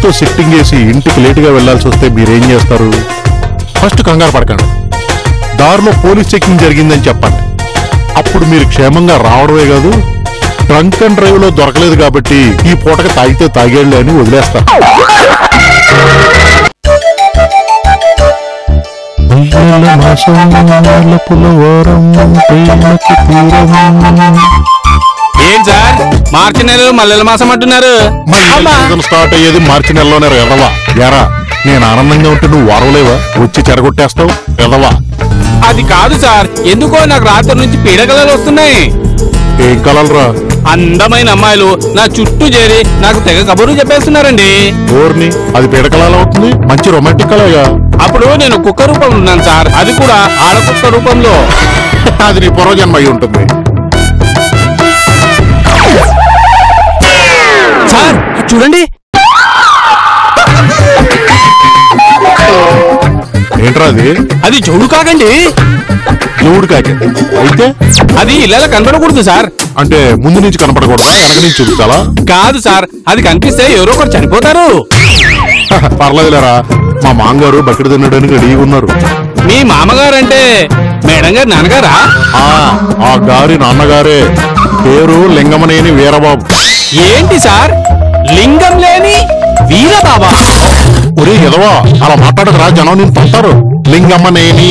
పోలీసుతో sitting వేసి ఇంటికి లేటుగా వెళ్లాల్సి వస్తే మీరేం చేస్తారు? ఫస్ట్ కంగారు పడకండి, దారిలో పోలీస్ చెకింగ్ జరిగిందని చెప్పండి. అప్పుడు మీరు క్షేమంగా రావడమే కాదు, ట్రంక్ అండ్ డ్రైవ్ లో దొరకలేదు కాబట్టి ఈ పూటకి తాగితే తాగేళ్లే అని వదిలేస్తారు. ఏం సార్ మార్చి నెలలో మల్లెల మాసం అంటున్నారు? స్టార్ట్ అయ్యేది మార్చి నెలలోనే ఎదవా. యారా, నేను ఆనందంగా ఉంటే నువ్వు వారవలేవా? వచ్చి చెరగొట్టేస్తావు ఎదవా. అది కాదు సార్, ఎందుకో నాకు రాత్రి నుంచి పీడకలలు వస్తున్నాయి. ఏం కలలరా? అందమైన అమ్మాయిలు నా చుట్టూ చేరి నాకు తెగ కబుర్లు చెప్పేస్తున్నారండి. ఓర్ని, అది పీడకలాలు అవుతుంది, మంచి రొమాంటిక్ కలగా. అప్పుడు నేను కుక్క రూపంలో ఉన్నాను సార్, అది కూడా ఆడకుక్క రూపంలో. అది నీ పూర్వజన్మ అయి ఉంటుంది. సార్ చూడండి. ఏంట్రా అది? అది జోడు కాకండి. జోడు కాకండి అయితే అది ఇళ్ళ కనపడకూడదు సార్. అంటే ముందు నుంచి కనపడకూడదా, వెనక నుంచి చూపించాలా? కాదు సార్, అది కనిపిస్తే ఎవరో ఒకరు చనిపోతారు. పర్లేదులేరా, మా మామగారు బకెట్ తినడానికి రెడీగా ఉన్నారు. మీ మామగారంటే మేడం గారు నాన్నగారా? ఆ గారి నాన్నగారే, పేరు లింగమనేని వీరబాబు. ఏంటి సార్, లింగం లేని వీరబాబా? ఒరే ఎదవా, అలా మాట్లాడదురా, జనం నేను పంటారు. లింగమనేని.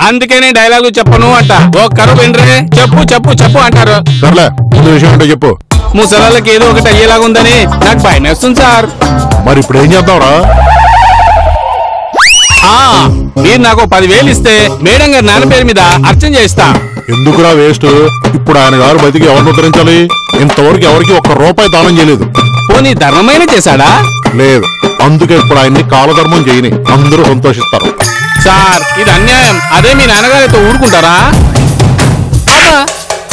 అందుకనే డైలాగు చెప్పను అంట. ఒక్కరు వినరే, చెప్పు చెప్పు చెప్పు అంటారు. సర్లే, ముందు విషయం అంటే చెప్పు. ముసలాళ్ళకి ఏదో ఒకటి అయ్యేలాగా ఉందని నాకు భయం వేస్తుంది సార్. మరి ఇప్పుడు ఏం చేద్దాంరా? మీరు నాకు 10,000 ఇస్తే మేడం గారి నాన్న పేరు మీద అర్చన చేస్తా. ఎందుకురా వేస్ట్? ఇప్పుడు ఆయన గారు బతికి ఎవరిని ఉద్ధరించాలి? ఇంతవరకు ఎవరికి ₹1 దానం చేయలేదు. పోనీ ధర్మమైన చేశాడా? లేదు, అందుకే ఇప్పుడు ఆయన్ని కాలధర్మం చేయని, అందరూ సంతోషిస్తారు. సార్ ఇది అన్యాయం. అదే మీ నాన్నగారితో ఊరుకుంటారా?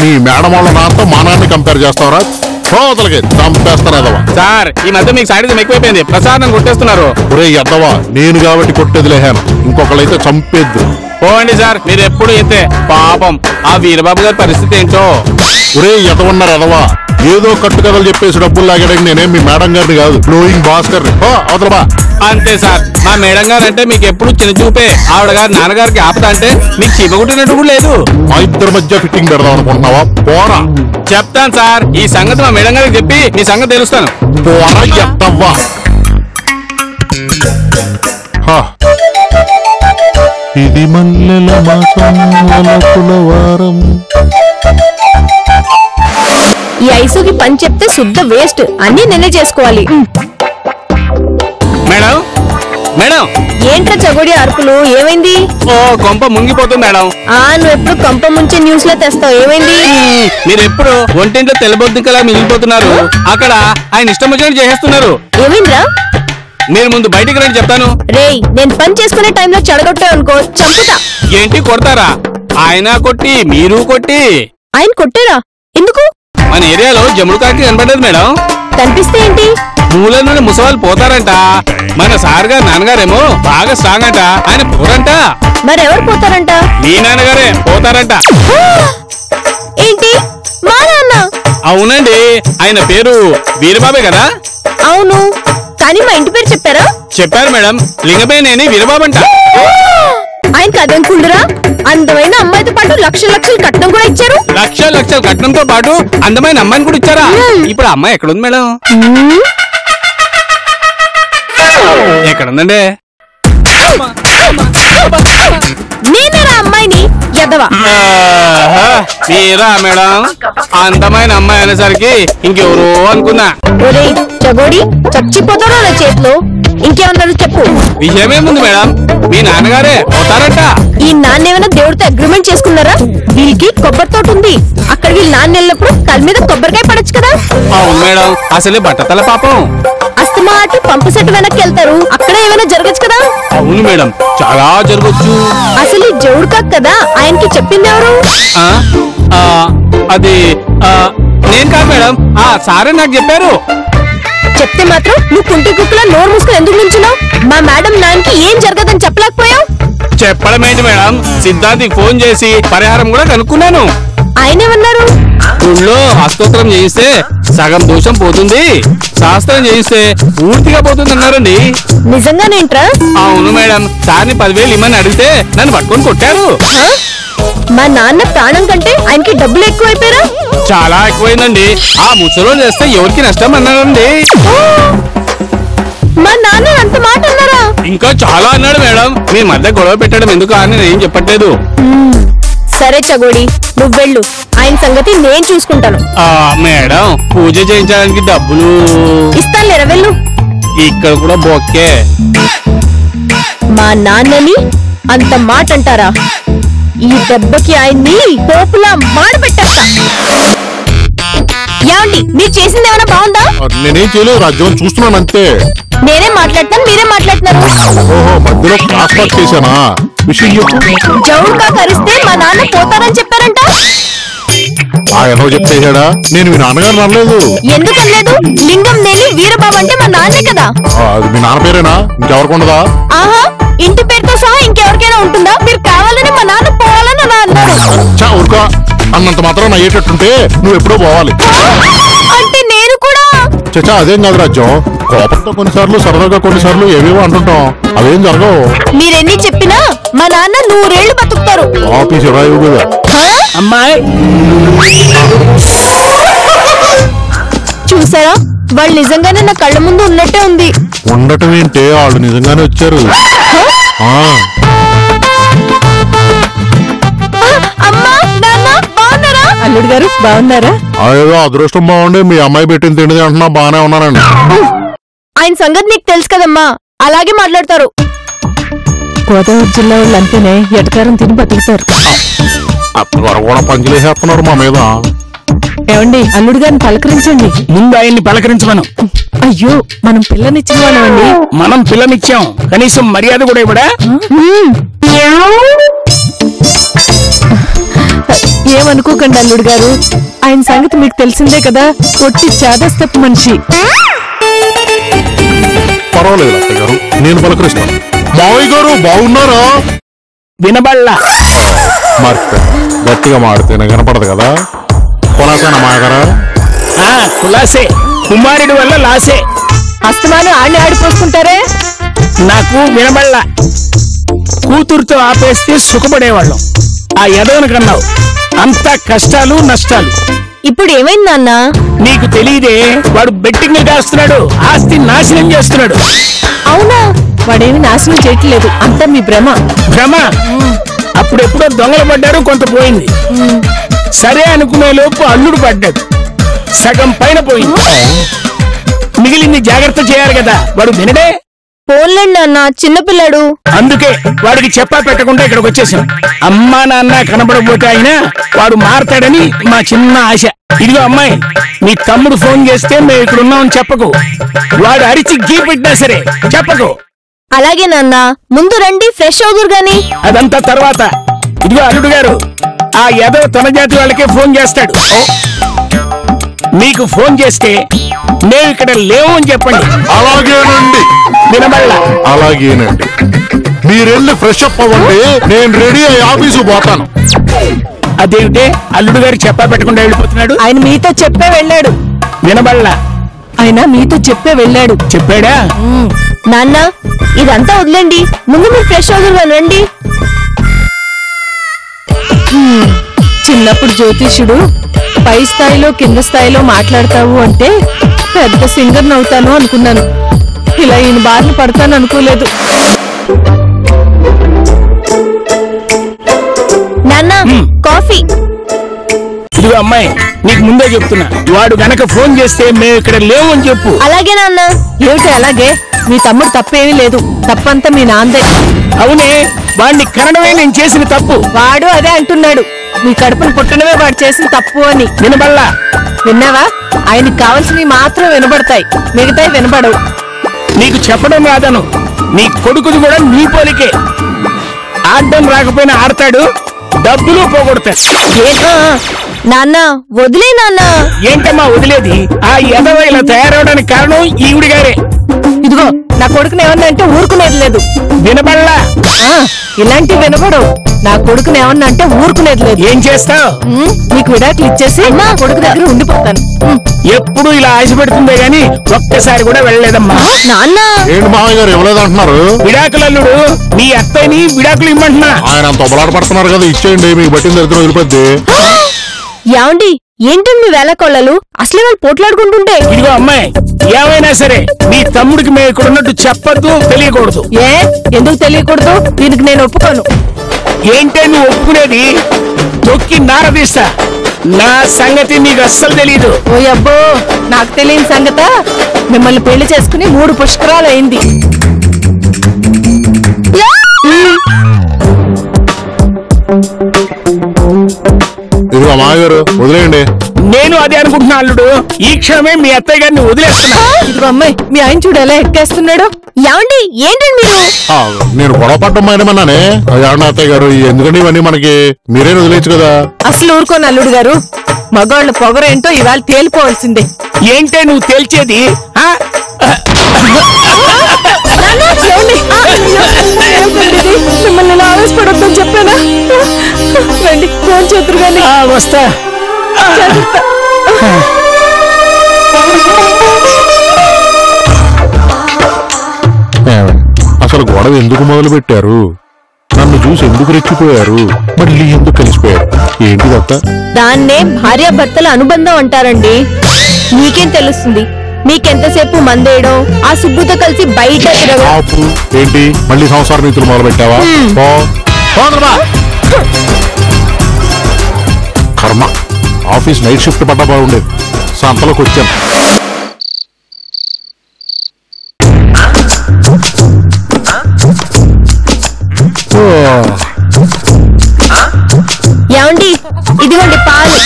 మీ మేడం వాళ్ళ నాన్నతో మా నాన్ని కంపేర్ చేస్తావరా? సోదలకి చంపేస్తానేదవా. సార్ ఈ మధ్య మీకు సాడిజం ఎక్కువైపోయింది, ప్రసాదం కొట్టేస్తున్నారు. ఒరే ఎద్దవా, నేను కాబట్టి కొట్టేది లేహాను, ఇంకొకళ్ళైతే చంపేద్దు. పోండి సార్, మీరు ఎప్పుడు ఇంతే. పాపం ఆ వీరబాబు గారి పరిస్థితి ఏంటో. ఒరే ఎదవన్నారు ఎదవా, ఏదో కట్టుకథలు చెప్పేసి డబ్బులు లాగడానికి నేనేం మీ మేడం గారిని కాదు, ఫ్లోయింగ్ భాస్కర్. అవతలబా. అంతే సార్, మా మేడం గారు అంటే మీకు ఎప్పుడు చిన్న చూపే. ఆవిడ గారు నాన్నగారికి ఆపద అంటే మీకు చీమగుట్టినట్టు కూడా లేదు. మా ఇద్దరి మధ్య ఫిట్టింగ్ పెడదాం అనుకుంటున్నావా? పోరా. చెప్తాను సార్, ఈ సంగతి మా మేడం గారికి చెప్పి మీ సంగతి తెలుస్తాను. పోరా ఎద్దవ్వా. ఇది మల్లెల మాసం వారం. ఈ ఐసుకి పని చెప్తే శుద్ధ వేస్ట్, అన్ని నిన్నే చేసుకోవాలి. Madam madam. ఏంట్రా చగోడి అరుపులు, ఏమైంది? ఓ కొంప ముంగిపోతుంది మేడం. నువ్వు ఎప్పుడు కొంప ముంచే న్యూస్ లో తెస్తావు, ఏమైంది? మీరు ఎప్పుడు ఒంటింట్లో తెల్లబొద్దికలా మిగిలిపోతున్నారు, అక్కడ ఆయన ఇష్టం వచ్చినట్టు చేసేస్తున్నారు. ఏమైందిరా? మీరు ముందు బయటికి రండి చెప్తాను. రేయ్, నేను పని చేసుకునే టైంలో చెడగొట్టావు అనుకో, చంపుతా. ఏంటి కొడతారా? ఆయన కొట్టి మీరు కొట్టి. ఆయన కొట్టారా? ఎందుకు? మన ఏరియాలో జముడు కాకి కనబడ్డది మేడం. కనిపిస్తే ఏంటి? మూల నుండి ముసవాళ్ళు పోతారంట. మన సార్ గారు నాన్నగారేమో బాగా స్ట్రాంగ్ అంట, ఆయన పోరంట. మరెవరు పోతారంట? మీ నాన్నగారే పోతారంట. ఏంటి, మా నాన్న? అవునండి, ఆయన పేరు వీరబాబే కదా? అవును, కానీ మా ఇంటి పేరు చెప్పారా? చెప్పారు మేడం, లింగమేనేని వీరబాబంట. ఆయనకి అదేం కుండురా, అందమైన అమ్మాయితో పాటు లక్షల లక్షలు కట్నం కూడా ఇచ్చారు. లక్షల లక్షల కట్నంతో పాటు అందమైన అమ్మాయిని కూడా ఇచ్చారా? ఇప్పుడు అమ్మాయి ఎక్కడుంది మేడం? ఎక్కడుందండి? నేనేరా అమ్మాయిని, ఎదవా. మీరా మేడం? అందమైన అమ్మాయి అనేసరికి ఇంకెవరో అనుకున్నా. ఒరేయ్ చగోడి, చచ్చిపోతారా నా చేతిలో? ఇంకేమన్నారు చెప్పు. విషయమేముంది మేడం, మీ నాన్నగారే పోతారంట. ఈ నాన్నేమైనా దేవుడితో అగ్రిమెంట్ చేసుకున్నారా? వీళ్ళకి కొబ్బరి తోట ఉంది, అక్కడ వీళ్ళ నాన్న వెళ్ళినప్పుడు తల మీద కొబ్బరికాయ పడచ్చు కదా. అవును మేడం, అసలే బట్టతల పాపం. అస్తమాటు పంపు సెట్ వెనక్కి వెళ్తారు, అక్కడ ఏమైనా జరగచ్చు కదా. అవును మేడం, చాలా జరగచ్చు. అసలు ఈ జోడు కాదు కదా, ఆయనకి చెప్పింది ఎవరు? అది నేను కాదు మేడం, సారే నాకు చెప్పారు. చెప్తే మాత్రం నువ్వు కుంటి కుక్కలా నోరు మూసుకుని ఎందుకు నుంచున్నావు? మా మేడం నాన్నకి ఏం జరగదని చెప్పలేకపోయావు? చెప్పడం ఏంటి మేడం, సిద్ధార్థికి ఫోన్ చేసి పరిహారం కూడా కనుక్కున్నాను. ఆయనేమన్నారు? గుళ్ళో హస్తోత్తరం చేయిస్తే సగం దోషం పోతుంది, శాస్త్రం చేయిస్తే పూర్తిగా పోతుంది అన్నారండి. నిజంగానేంట్రా? అవును మేడం, సార్ని 10,000 ఇమ్మని అడిగితే నన్ను పట్టుకొని కొట్టారు. మా నాన్న ప్రాణం కంటే ఆయనకి డబ్బులు ఎక్కువైపోయారా? చాలా ఎక్కువైందండి. ఆ ముసలో చేస్తే ఎవరికి నష్టం అన్నారండి. మా నాన్న అంత మాట అన్నారా? ఇంకా చాలా అన్నాడు మేడం. మీ మధ్య గొడవ పెట్టడం ఎందుకు అని నేనేం చెప్పట్లేదు. సరే చగోడి, నువ్వు వెళ్ళు, ఆయన సంగతి నేను చూసుకుంటాను. మేడం, పూజ చేయించడానికి డబ్బులు ఇస్తానులేరా, వెళ్ళు. ఇక్కడ కూడా బొక్కే. మా నాన్నని అంత మాట అంటారా? ఈ దెబ్బకి ఆయన్ని పోపులా మాడబెట్టేస్తా. ఏమండి, మీరు చేసింది ఏమైనా బాగుందా? నేనేం చేయలేదు, రాజ్యం చూస్తున్నాను అంతే. నేనే మాట్లాడుతాను, మీరే మాట్లాడుతున్నారు. ఓహో, మధ్యలో క్రాస్ టాక్ చేశానా? విషయం చెప్పు. జౌడుగా కరిస్తే మా నాన్న పోతారని చెప్పారంట. ఆయన చెప్పేశాడా? నేను మీ నాన్నగారు అనలేదు. ఎందుకు అనలేదు? లింగం నేని వీరబాబు అంటే మా నాన్నే కదా. అది మీ నాన్న పేరేనా? ఇంకెవరికి ఉండదా? ఆహా, ఇంటి పేరుతో సహా ఇంకెవరికైనా ఉంటుందా? మీరు కావాలని మా నాన్న పోవాలని అలా అన్నారు. ఊరుకో, అన్నంత మాత్రం అయ్యేటట్టుంటే నువ్వు ఎప్పుడో పోవాలి. అంటే నేను కూడా? చచ్చా, అదేం కాదు రాజ్యం. కోపంతో కొన్నిసార్లు, సరదాగా కొన్నిసార్లు ఏవేవో అంటుంటాం, అవేం జరగవు. మీరెన్ని చెప్పినా మా నాన్న 100 ఏళ్లు బతుకుతారు. ఆఫీస్ ఇవ్వవు కదా. అమ్మాయి చూసారా, వాళ్ళు నిజంగానే నా కళ్ళ ముందు ఉన్నట్టే ఉంది. ఉండటం ఏంటే, వాళ్ళు నిజంగానే వచ్చారు. అమ్మా, నాన్న బాగున్నారా? అల్లుడు గారు బాగున్నారా? ఏదో అదృష్టం బాగుండి మీ అమ్మాయి పెట్టిన తిండి అంటున్నా, బాగానే ఉన్నానండి. ఆయన సంగతి నీకు తెలుసు కదమ్మా, అలాగే మాట్లాడతారు. గోదావరి జిల్లా వాళ్ళు అంటేనే ఎటకారం తిని బతుకుతారు. అత్తగారు కూడా పంచులేసేస్తున్నారు మా మీద. ఏమండి, అల్లుడు గారిని పలకరించండి. ముందు ఆయన్ని పలకరించమను. అయ్యో, మనం పిల్లనిచ్చిన వాళ్ళమండి. మనం పిల్లనిచ్చాం, కనీసం మర్యాద కూడా ఇవ్వడా? ఏమనుకోకండి అల్లుడు గారు, ఆయన సంగతి మీకు తెలిసిందే కదా, కొట్టి చేదస్తపు మనిషి. పర్వాలేదు అత్తగారు, నేను పలకరిస్తాను. మావయ్య గారు బాగున్నారా? వినబడలా. మర్చిపోయా, గట్టిగా మాడితేనే కనపడదు కదా. కొలాసానా మాయగారా? కులాసే, కుమారుడి వల్ల లాసే. అస్తమానం ఆడిని ఆడిపోసుకుంటారే. నాకు వినబడలా. కూతురుతో ఆపేస్తే సుఖపడేవాళ్ళం, ఆ ఎదవను కన్నావు. అంతా కష్టాలు నష్టాలు. ఇప్పుడు ఏమైంది నాన్న? నీకు తెలియదే, వాడు బెట్టింగ్ కాస్తున్నాడు, ఆస్తి నాశనం చేస్తున్నాడు. అవునా? వాడేమి నాశనం చేయట్లేదు, అంతా మీ భ్రమ. భ్రమ? అప్పుడెప్పుడో దొంగలు పడ్డారు, కొంత పోయింది. సరే అనుకునే లోపు అల్లుడు పడ్డాడు, సగం పైన పోయింది. మిగిలింది జాగ్రత్త చేయాలి కదా, వాడు వినడే. పోన్లేండి నాన్న, చిన్నపిల్లాడు. అందుకే వాడికి చెప్పా పెట్టకుండా ఇక్కడికి వచ్చేసాం. అమ్మా నాన్న కనబడకపోతే అయినా వాడు మారతాడని మా చిన్న ఆశ. ఇదిగో అమ్మాయి, మీ తమ్ముడు ఫోన్ చేస్తే మేము ఇక్కడ ఉన్నామని చెప్పకు. వాడు అరిచి గీ పెట్టినా సరే చెప్పకు. అలాగే నాన్న, ముందు రండి, ఫ్రెష్ అవుదురు గాని. అదంతా తర్వాత. ఇదిగో అల్లుడు గారు, ఆ ఏదో తన జాతి వాళ్ళకే ఫోన్ చేస్తాడు. మీకు ఫోన్ చేస్తే మేము ఇక్కడ లేవు అని చెప్పండి. అలాగేనండి. వినబడలా? అలాగేనండి. మీరెళ్ళి ఫ్రెష్ అప్ అవ్వండి, నేను రెడీ అయ్యి ఆఫీసు పోతాను. అదేమిటే అల్లుడు గారు చెప్పా పెట్టకుండా వెళ్ళిపోతున్నాడు? ఆయన మీతో చెప్పే వెళ్ళాడు. వినబడలా? ఆయన మీతో చెప్పే వెళ్ళాడు. చెప్పాడా? నాన్న, ఇదంతా వదిలేండి, ముందు మీరు ఫ్రెష్ అవుదురు రండి. చిన్నప్పుడు జ్యోతిష్యుడు పై స్థాయిలో కింద స్థాయిలో మాట్లాడతావు అంటే పెద్ద సింగర్ నవ్వుతాను అనుకున్నాను. ఇలా ఈయన బారిన పడతాను అనుకోలేదు. నాన్న, కాఫీ. ఇదిగో అమ్మాయి, నీకు ముందే చెప్తున్నా, వాడు గనక ఫోన్ చేస్తే మేము ఇక్కడ లేవు అని చెప్పు. అలాగే నాన్న. ఏమిటి అలాగే? మీ తమ్ముడు తప్పేమీ లేదు, తప్పంతా మీ నాందే. అవునే, వాడిని కనడమే నేను చేసిన తప్పు. వాడు అదే అంటున్నాడు, మీ కడుపును పుట్టడమే వాడు చేసిన తప్పు అని. వినబడలా? విన్నావా? ఆయనకి కావాల్సినవి మాత్రం వినబడతాయి, మిగతాయి వినబడవు. నీకు చెప్పడం రాదను, నీ కొడుకుది కూడా నీ పోలికే. ఆడడం రాకపోయినా ఆడతాడు, డబ్బులు పోగొడతాడు. నాన్న, వదిలే నాన్న. ఏంటమ్మా వదిలేది? ఆ ఎదవ ఇలా తయారవడానికి కారణం ఈవిడి గారే. ఇదిగో, నా కొడుకుని ఏమన్నా అంటే ఊరుకునేది లేదు. వినబడలా? ఇలాంటివి వినబడవు. నా కొడుకుని ఏమన్నా అంటే ఊరుకునేది లేదు. ఏం చేస్తావు? నీకు విడాకులు ఇచ్చేసి నా కొడుకు దగ్గర ఉండిపోతాను. ఎప్పుడు ఇలా ఆశ పెడుతుందే గాని ఒక్కసారి కూడా వెళ్ళలేదమ్మా. నాన్న ఏంటి మామయ్య గారు ఇవ్వలేదు అంటున్నారు? విడాకులు అల్లుడు మీ అత్తయ్యని విడాకులు ఇమ్మంటున్నా. ఆయన అంత ఒబలాట పడుతున్నారు కదా, ఇచ్చేయండి, మీకు బట్టిన దరిద్రం వదిలిపోద్ది. ఏమండి ఏంటండి మీ వేళకోళ్ళలు? అసలే వాళ్ళు పోట్లాడుకుంటుంటే. ఇదిగో అమ్మాయి, ఏమైనా సరే మీ తమ్ముడికి మేము ఇక్కడ ఉన్నట్టు చెప్పద్దు, తెలియకూడదు. ఏ ఎందుకు తెలియకూడదు? దీనికి నేను ఒప్పుకోను. ఏంటే నువ్వు ఒప్పుకునేది? తొక్కి నారదీస్తా. నా సంగతి నీకు అస్సలు తెలీదు. ఓ అబ్బో, నాకు తెలియని సంగత. మిమ్మల్ని పెళ్లి చేసుకుని 3 పుష్కరాలు అయింది. ఇదిగో మామయ్య గారు వదిలేయండి. నేను అదే అనుకుంటున్నా అల్లుడు. ఈ క్షణమే మీ అత్తయ్య గారిని వదిలేస్తున్నా. ఇదిగో అమ్మాయి, మీ ఆయన చూడు ఎలా ఎక్కేస్తున్నాడు. ఏమండి ఏంటండి మీరు? నేను గొడవ పడ్డం మానేమన్నానే. అత్తయ్య గారు ఎందుకంటే ఇవన్నీ మనకి, మీరే వదిలేచ్చు కదా. అసలు ఊరుకోని అల్లుడు గారు, మగవాళ్ళ పొగరేంటో ఇవాళ తేలిపోవాల్సిందే. ఏంటే నువ్వు తేల్చేది? మిమ్మల్ని ఇలా ఆవేశపడొద్దని చెప్పానా? రండి ఫోన్ చేతురు గాని. వస్తా. అసలు గొడవ ఎందుకు మొదలు పెట్టారు? నన్ను చూసి ఎందుకు రెచ్చిపోయారు? మళ్ళీ ఎందుకు కలిసిపోయారు? ఏంటిదత్త? దాన్నే భార్యాభర్తల అనుబంధం అంటారండి. మీకేం తెలుస్తుంది? మీకెంతసేపు మందేయడం, ఆ సుబ్బుతో కలిసి బయట ఆపు. ఏంటి మళ్ళీ సంసార నీతులు మొదలు పెట్టావా? కర్మ, ఆఫీస్ నైట్ షిఫ్ట్ పడ్డా బాగుండేది. సంతలోకి వచ్చాను. ఏమండి ఇదిగోండి పాలు.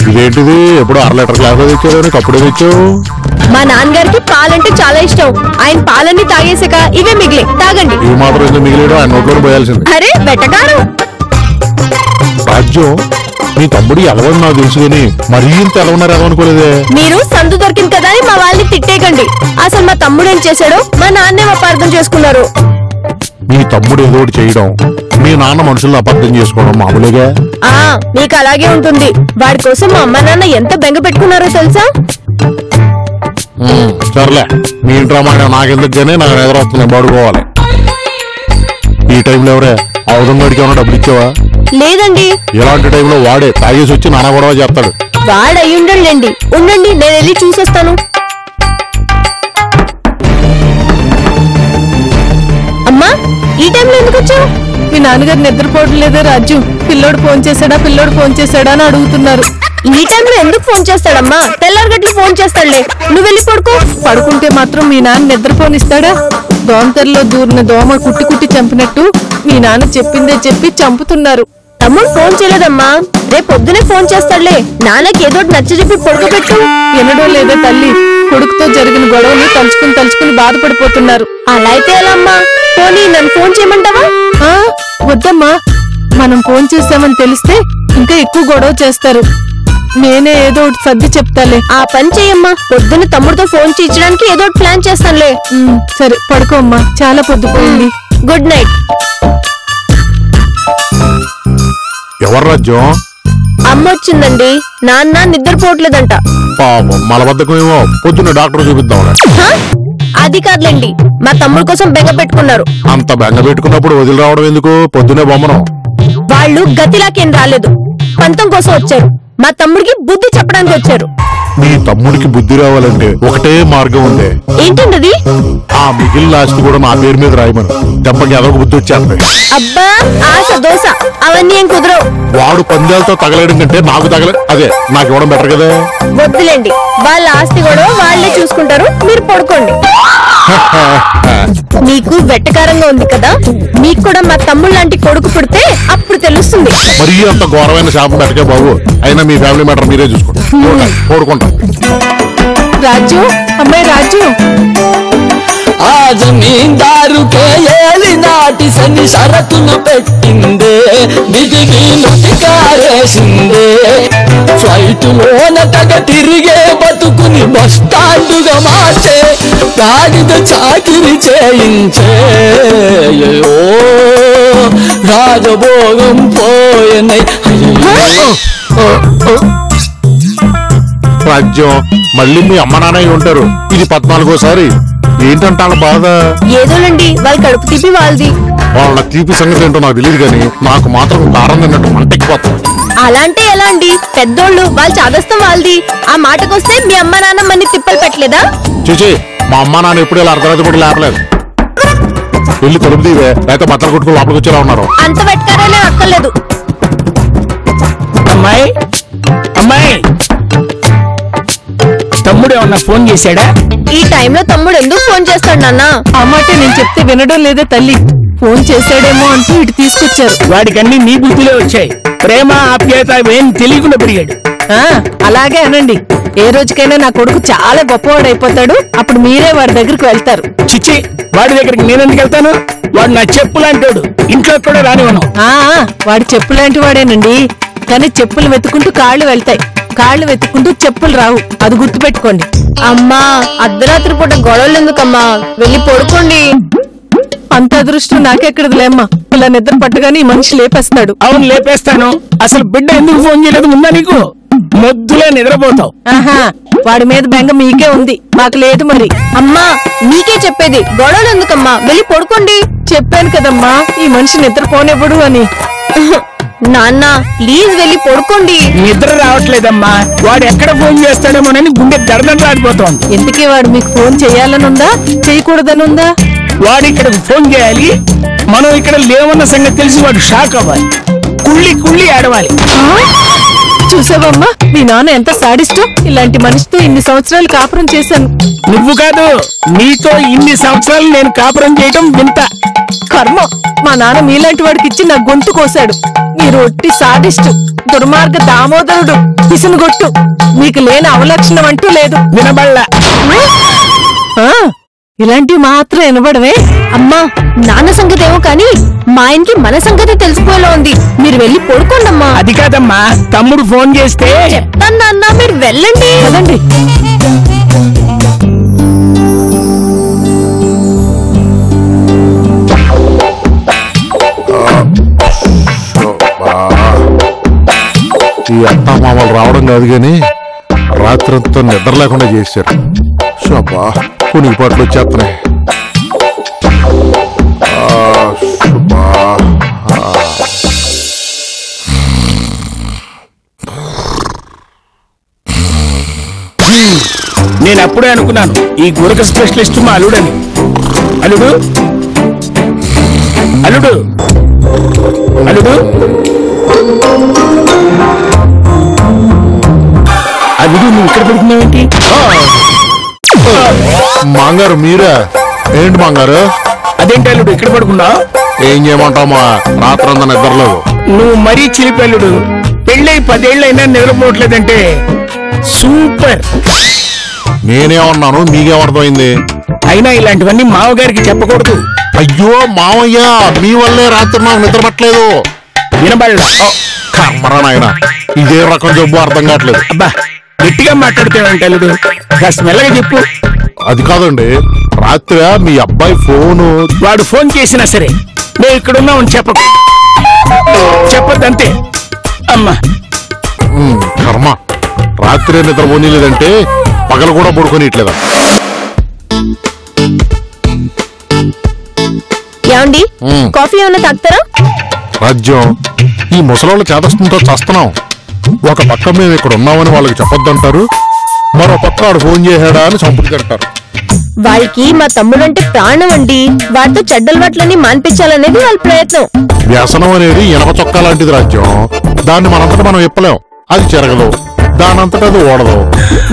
ఇదేంటిది? ఎప్పుడు 1/2 లీటర్ గ్లాస్ తెచ్చావు, కప్పుడే తెచ్చావు? మా నాన్నగారికి పాలంటే చాలా ఇష్టం. ఆయన పాలన్నీ తాగేసాక ఇవే మిగిలి తాగండి. ఇవి మాత్రం ఎందుకు మిగిలేడు? ఆయన నోట్లో పోయాల్సింది. అరే వెటకారం. రాజ్యం, మీ తమ్ముడు ఎలవని నాకు తెలుసు కానీ మరీ ఇంత ఎలవన్నారు ఎలవనుకోలేదే. మీరు సందు దొరికింది కదా అని మా వాళ్ళని తిట్టేయకండి. అసలు మా తమ్ముడు ఏం చేశాడో మా నాన్నే అపార్థం చేసుకున్నారు. మీ తమ్ముడు ఏదో ఒకటి చేయడం, మీ నాన్న మనుషులను అపార్థం చేసుకోవడం మామూలుగా. మీకు అలాగే ఉంటుంది. వాడి కోసం మా అమ్మ నాన్న ఎంత బెంగ పెట్టుకున్నారో తెలుసా? సర్లే, మీ ఇంటి రామాయణ నాకెందుకుగానే నాకు ఎదురొస్తుంది, పడుకోవాలి. ఈ టైంలో ఎవరే అవదంగాడికి ఏమన్నా డబ్బులు ఇచ్చావా? లేదండి. ఇలాంటి టైంలో వాడే తాగేసి వచ్చి నాన్న గొడవ చేస్తాడు. వాడయ్యుండండి. ఉండండి, నేను వెళ్ళి చూసొస్తాను. అమ్మా, ఈ టైంలో ఎందుకు వచ్చావు? మీ నాన్నగారు నిద్రపోవడం లేదా రాజు? పిల్లోడు ఫోన్ చేశాడా అని అడుగుతున్నారు. ఈ టైంలో ఎందుకు ఫోన్ చేస్తాడమ్మా? తెల్లారగట్లు ఫోన్ చేస్తాడులే. నువ్వు వెళ్ళి పడుకుంటే మాత్రం మీ నాన్న నిద్రపోనిస్తాడా? దోమతెరలో దూరిన దోమ కుట్టి కుట్టి చంపినట్టు మీ నాన్న చెప్పిందే చెప్పి చంపుతున్నారు. తమ్ముడు ఫోన్ చేయలేదమ్మా. రేపు పొద్దునే ఫోన్ చేస్తాడులే. నాన్నకి ఏదో నచ్చజెప్పి పడుకోబెట్టు. వినడో లేదో తల్లి. కొడుకుతో జరిగిన గొడవని తలుచుకుని బాధపడిపోతున్నారు. అలా అయితే ఎలా అమ్మా? పోనీ నన్ను ఫోన్ చేయమంటావా? వద్దమ్మా, మనం ఫోన్ చేస్తామని తెలిస్తే ఇంకా ఎక్కువ గొడవ చేస్తారు. నేనే ఏదో ఒకటి సర్ది చెప్తాలే. ఆ పని చెయ్యమ్మా. పొద్దున్న తమ్ముడితో ఫోన్ చేయించడానికి ఏదో ఒకటి ప్లాన్ చేస్తానులే. సరే పడుకోమ్మా, చాలా పొద్దుపోయింది. Good night. ఎవరు రాజ్యం? అమ్మ వచ్చిందండి. నాన్న నిద్రపోవట్లేదంట. పాపం, మలబద్ధకమేమో. పొద్దున్న డాక్టర్ చూపిద్దాం. అది కాదులేండి, మా తమ్ముడు కోసం బెంగ పెట్టుకున్నారు. అంత బెంగ పెట్టుకున్నప్పుడు వదిలి రావడం ఎందుకు? పొద్దునే బొమ్మనం. వాళ్ళు గతిలాకేం రాలేదు, పంతం కోసం వచ్చారు. మా తమ్ముడికి బుద్ధి చెప్పడానికి వచ్చారు. మీ తమ్ముడికి బుద్ధి రావాలంటే ఒకటే మార్గం ఉంది. ఏంటండి? ఆ మిగిలిన ఆస్తి కూడా నా పేరు మీద రాయమను. దెబ్బకి అదొక బుద్ధి వచ్చేస్తాయి. అబ్బా, ఆశ దోశ అవన్నీ ఏం కుదరవు. వాడు పందాలతో తగలేయడం కంటే నాకు అదే నాకు ఇవ్వడం బెటర్ కదా. వద్దులేండి, వాళ్ళ ఆస్తి కూడా వాళ్ళే చూసుకుంటారు. మీరు పడుకోండి. మీకు వెట్టకారంగా ఉంది కదా. మీకు కూడా మా తమ్ముడు లాంటి కొడుకు పుడితే అప్పుడు తెలుస్తుంది. మరీ అంత ఘోరమైన శాపం పెట్టకే బాబు. అయినా మీ ఫ్యామిలీ మ్యాటర్ మీరే చూసుకోండి. కోరుకుంటాం. రాజు, అమ్మాయి రాజు. ఆ జమీందారుకే ఏలి నాటి శని షరతులు పెట్టిందే, దిగి నొటికారేసిందే. ఫ్లైట్ లోన తగ తిరిగే బతుకుని బస్టాండుగా మార్చే గాడిద చాకిరి చేయించే అయ్యో రాజభోగం పోయనై రాజ్యం మళ్ళీ మీ అమ్మ నాన్నయ్య ఉంటారు. ఇది 14సారి. ఏంటంటే వాళ్ళ బాధ? ఏదోనండి, వాళ్ళ కడుపు తీపి వాళ్ళది. వాళ్ళ తీపి సంగతి ఏంటో నాకు తెలియదు కానీ నాకు మాత్రం కారం తిన్నట్టు మంటెక్కిపోతుంది. అలా అంటే ఎలా అండి? పెద్దోళ్ళు వాళ్ళ చాదస్తం వాళ్ళది. ఆ మాటకొస్తే మీ అమ్మ నాన్న మన్ని తిప్పలు పెట్టలేదా? చూచి మా అమ్మ నాన్న ఎప్పుడు ఇలా అర్ధరాత్రి కూడా లేపలేదు. వెళ్ళి తలుపు తీవే, లేకపోతే బట్టలు కొట్టుకుని లోపలికి వచ్చేలా ఉన్నారు. అంత వెట్కారాలే అక్కర్లేదు. అమ్మాయి అమ్మాయి, తమ్ముడు ఏమన్నా ఫోన్ చేశాడా? ఈ టైంలో తమ్ముడు ఎందుకు ఫోన్ చేస్తాడు నాన్న? ఆ మాట నేను చెప్తే వినడం లేదా తల్లి? ఫోన్ చేశాడేమో అంటూ ఇటు తీసుకొచ్చారు. వాడికన్నీ నీ బుద్ధిలో వచ్చాయి. ప్రేమ ఆప్యాయత ఏం తెలియకుండా పెరిగాడు. అలాగే అనండి. ఏ రోజుకైనా నా కొడుకు చాలా గొప్పవాడు అయిపోతాడు. అప్పుడు మీరే వాడి దగ్గరికి వెళ్తారు. చిచ్చి, వాడి దగ్గరికి నేనెందుకు వెళ్తాను? వాడు నా చెప్పులాంటోడు. ఇంట్లో కూడా రానివ్వను. వాడి చెప్పులాంటి వాడేనండి. కానీ చెప్పులు వెతుకుంటూ కాళ్ళు వెళ్తాయి, కాళ్ళు వెతుకుంటూ చెప్పులు రావు. అది గుర్తుపెట్టుకోండి. అమ్మా, అర్ధరాత్రి పూట గొడవలు ఎందుకమ్మా? వెళ్ళి పడుకోండి. అంత అదృష్టం నాకెక్కడదులేమ్మా. ఇలా నిద్ర పట్టుగానే ఈ మనిషి లేపేస్తాడు. అవును, లేపేస్తాను. అసలు బిడ్డ ఎందుకు ఫోన్ చేయలేదు ముందా నీకు? మొద్దులే నిద్రపోతావు. వాడి మీద బెంగ మీకే ఉంది, మాకు లేదు. మరి అమ్మా, మీకే చెప్పేది. గొడవలు ఎందుకమ్మా? వెళ్ళి పడుకోండి. చెప్పాను కదమ్మా, ఈ మనిషి నిద్రపోనివ్వడు అని. నాన్న ప్లీజ్ వెళ్ళి పడుకోండి. నిద్ర రావట్లేదమ్మా. వాడు ఎక్కడ ఫోన్ చేస్తాడేమోనని గుండె దడదడ రాడిపోతోంది. ఎందుకే వాడు మీకు ఫోన్ చేయాలనుందా, చేయకూడదనుందా? వాడు ఇక్కడికి ఫోన్ చేయాలి, మనం ఇక్కడ లేవన్న సంగతి తెలిసి వాడు షాక్ అవ్వాలి, కుళ్ళి కుళ్ళి ఆడవాలి. చూసావమ్మా, మీ నాన్న ఎంత సాడిస్టో. ఇలాంటి మనిషితో ఇన్ని సంవత్సరాలు కాపురం చేశాను. నువ్వు కాదు, నీతో ఇన్ని సంవత్సరాలు నేను కాపురం చేయటం వింత. కర్మ, మా నాన్న మీలాంటి వాడికి ఇచ్చి నా గొంతు కోశాడు. మీరు ఒట్టి సాడిస్టు, దుర్మార్గ దామోదరుడు, పిసునుగొట్టు. మీకు లేని అవలక్షణం అంటూ లేదు. వినబళ్ళ ఇలాంటివి మాత్రం వినబడవే. అమ్మా, నాన్న సంగతి ఏమో కానీ మా ఆయనకి మన సంగతి తెలిసిపోయేలా ఉంది. మీరు వెళ్ళి పడుకోండమ్మా. అది కాదమ్మా, తమ్ముడు ఫోన్ చేస్తే చెప్తాను నాన్న, మీరు వెళ్ళండి. కదండి. ఈ అత్తామామలు రావడం కాదు గాని రాత్రంతా నిద్ర లేకుండా చేశారు. షోపా కొన్ని పాటలు వచ్చేస్తున్నాయి. నేను అప్పుడే అనుకున్నాను ఈ గురక స్పెషలిస్ట్ మా అల్లుడని. అల్లుడు అల్లుడు అల్లుడు అల్లుడు, నువ్వు ఇక్కడ పడుకున్నావేంటి? మాంగారు మీరా? ఏంటి మాంగారు? అదేంటి అల్లుడు ఇక్కడ పడుకున్నావు? ఏం చేయమంటామా, రాత్రంతా నిద్రలేదు. నువ్వు మరీ చిలిపి అల్లుడు. పెళ్ళై 10 ఏళ్ళైనా నిద్రపోవట్లేదంటే సూపర్. నేనేమన్నాను, మీకేమర్థమైంది? అయినా ఇలాంటివన్నీ మావగారికి చెప్పకూడదు. అయ్యో మావయ్య, మీ వల్లే రాత్రి నాకు నిద్ర పట్టలేదు. వినబడ కర్మరా నాయన, ఇదే రకం జబ్బు అర్థం కావట్లేదు. అబ్బా, గట్టిగా మాట్లాడుతావంటే అల్లుడు, కాస్త మెల్లగా చెప్పు. అది కాదండి, రాత్రి మీ అబ్బాయి ఫోను. వాడు ఫోన్ చేసినా సరే నేను ఇక్కడ ఉన్నామని చెప్పద్దంతే. అమ్మా కర్మ, రాత్రి నిద్ర పోనీలేదంటే పగలు కూడా పడుకోనిట్లేదా? ఏమండి, కాఫీ ఏమన్నా తాగుతారా? రాజ్యం, ఈ ముసలోళ్ళ చేతస్థంతో చేస్తున్నాం. ఒక పక్క మేము ఇక్కడ ఉన్నామని వాళ్ళకి చెప్పొద్దంటారు, మరో పక్క వాడు ఫోన్ చేశాడా అని చంపుకు తింటారు. వాడికి మా తమ్ముడంటే ప్రాణం అండి. వాడితో చెడ్డలవాట్లన్నీ మాన్పించాలనేది వాళ్ళ ప్రయత్నం. వ్యసనం అనేది ఇనప చొక్కా లాంటిది రాజ్యం. దాన్ని మనంతటా మనం ఇప్పలేం. అది చెరగదు, దానంతటా అది ఓడదు.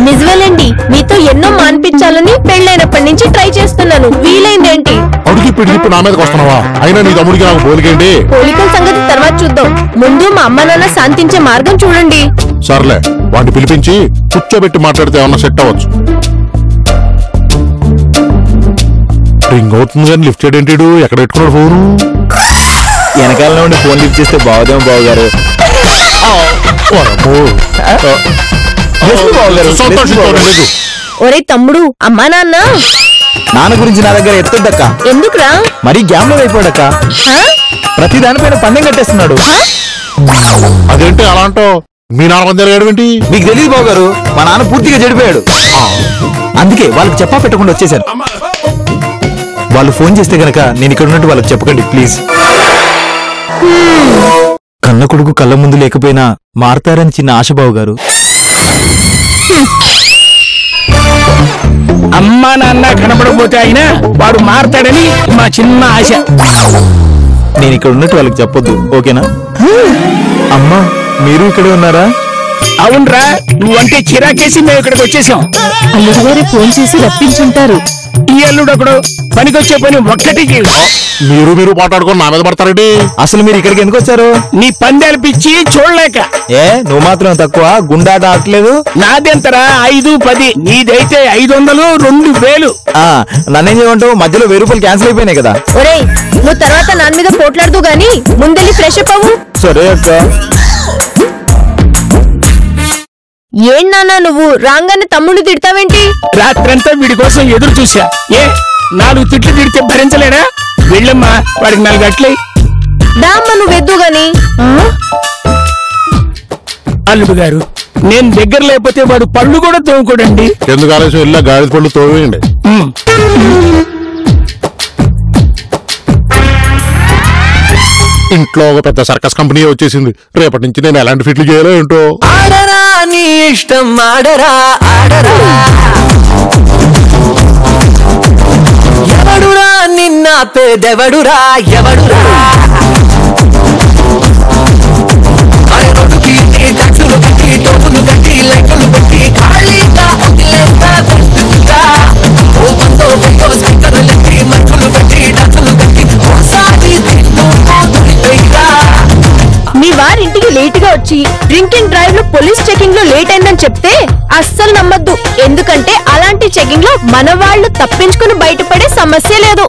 నిజమేలేండి, మీతో ఎన్నో మాన్పించాలని పెళ్ళైనప్పటి నుంచి ట్రై చేస్తున్నాను. వీలైందేంటి? అడిగి పిడిగిప్పుడు నా మీదకి వస్తున్నావా? అయినా నీ తమ్ముడికి నాకు పోలికేంటి? పోలికల సంగతి తర్వాత చూద్దాం. ముందు మా అమ్మ నాన్న శాంతించే మార్గం చూడండి. సర్లే, వాడిని పిలిపించి కూర్చోబెట్టి మాట్లాడితే ఏమన్నా సెట్ అవ్వచ్చు. రింగ్ అవుతుంది కానీ లిఫ్ట్ చేయడేంటి? ఎక్కడ పెట్టుకున్నాడు ఫోను? వెనకాల ఉండి ఫోన్ లిఫ్ట్ చేస్తే బాగుదేమో బావగారు. ఒరే తమ్ముడు అమ్మా నాన్న గురించి నా దగ్గర ఎత్తొద్దక్క. ఎందుకురా? మరీ గ్యాంబ్లర్ అయిపోయాడక్క. ప్రతి దానిపైన పందెం కట్టేస్తున్నాడు. అదేంటి అలా అంటావు? మీ నాన్న పందాలు ఏడవేంటి? మీకు తెలియదు బాబు గారు, మా నాన్న పూర్తిగా చెడిపోయాడు. అందుకే వాళ్ళకి చెప్పా పెట్టకుండా వచ్చేసాను. వాళ్ళు ఫోన్ చేస్తే గనక నేను ఇక్కడ ఉన్నట్టు వాళ్ళకి చెప్పకండి ప్లీజ్. కన్న కొడుకు కళ్ళ ముందు లేకపోయినా మారతారని చిన్న ఆశబాబు గారు. అమ్మా నాన్న కనబడకపోతే అయినా వాడు మారతాడని మా చిన్న ఆశ. నేను ఇక్కడ ఉన్నట్టు వాళ్ళకి చెప్పొద్దు, ఓకేనా? అమ్మా మీరు ఇక్కడే ఉన్నారా? అవునరా, నువ్వంటే చిరాకేసి మేము ఇక్కడికి వచ్చేసాం. అల్లుడు గారే ఫోన్ చేసి రప్పించుంటారు. ఈ అల్లుడు ఒకడు పనికొచ్చే పని ఒక్కటి చేయడు. మీరు మాట్లాడుకొని నా మీద పడతారండి. అసలు మీరు ఇక్కడికి ఎందుకు వచ్చారు? నీ పందాలు పిచ్చి చూడలేక. ఏ నువ్వు మాత్రం తక్కువ గుండాట ఆడట్లేదు. నాదెంతరా 5, 10, నీదైతే 500, 2000. నన్నేం చేయమంటావు? మధ్యలో 1000 రూపాయలు క్యాన్సిల్ అయిపోయినాయి కదా. ఒరేయ్ నువ్వు తర్వాత నాన్న మీద పోట్లాడదు గాని ముందెళ్ళి ఫ్రెష్ అప్ అవ్వు. సరే అక్క. ఏం నాన్న నువ్వు రాగానే తమ్ముడు తిడతావేంటి? రాత్రంతా వీడి కోసం ఎదురు చూసా. 4 తిట్లు తిడితే భరించలేడా? వెళ్ళమ్మా, వాడికి 4 గట్లే. దామ్మ నువ్వెద్దు గాని. అల్లుడు గారు, నేను దగ్గర లేకపోతే వాడు పళ్ళు కూడా తోముకోడండి. ఎందుకు ఆలస్యం? ఇలా గాడి పళ్ళు తోవేయండి. ఇంట్లో ఒక పెద్ద సర్కస్ కంపెనీ వచ్చేసింది. రేపటి నుంచి నేను ఎలాంటి ఫిట్లు చేయాలో ఏంటో. ఆడరా నీ ఇష్టం, ఆడరా ఆడరా. ఎవడురా నిన్న పేదెవడురా, ఎవడురా. అరొడుకి టచ్చులు కట్టి, టోపులు కట్టి, లెక్కలు పెట్టి, ఖాళీగా వదిలేస్తా బతుకుతా. ఓ బందో బందో స్పీకర్లెట్టి, మట్టులు కట్టి, టచ్చులు కట్టి, ఓసారి తిన్ను తొలిపోయిరా. మీ వారింటికి లేట్ గా వచ్చి డ్రింక్ అండ్ డ్రైవ్ లో పోలీస్ చెకింగ్ లో లేట్ అయిందని చెప్తే అస్సలు నమ్మద్దు. ఎందుకంటే అలాంటి చెకింగ్ లో మన వాళ్ళు తప్పించుకుని బయటపడే సమస్య లేదు.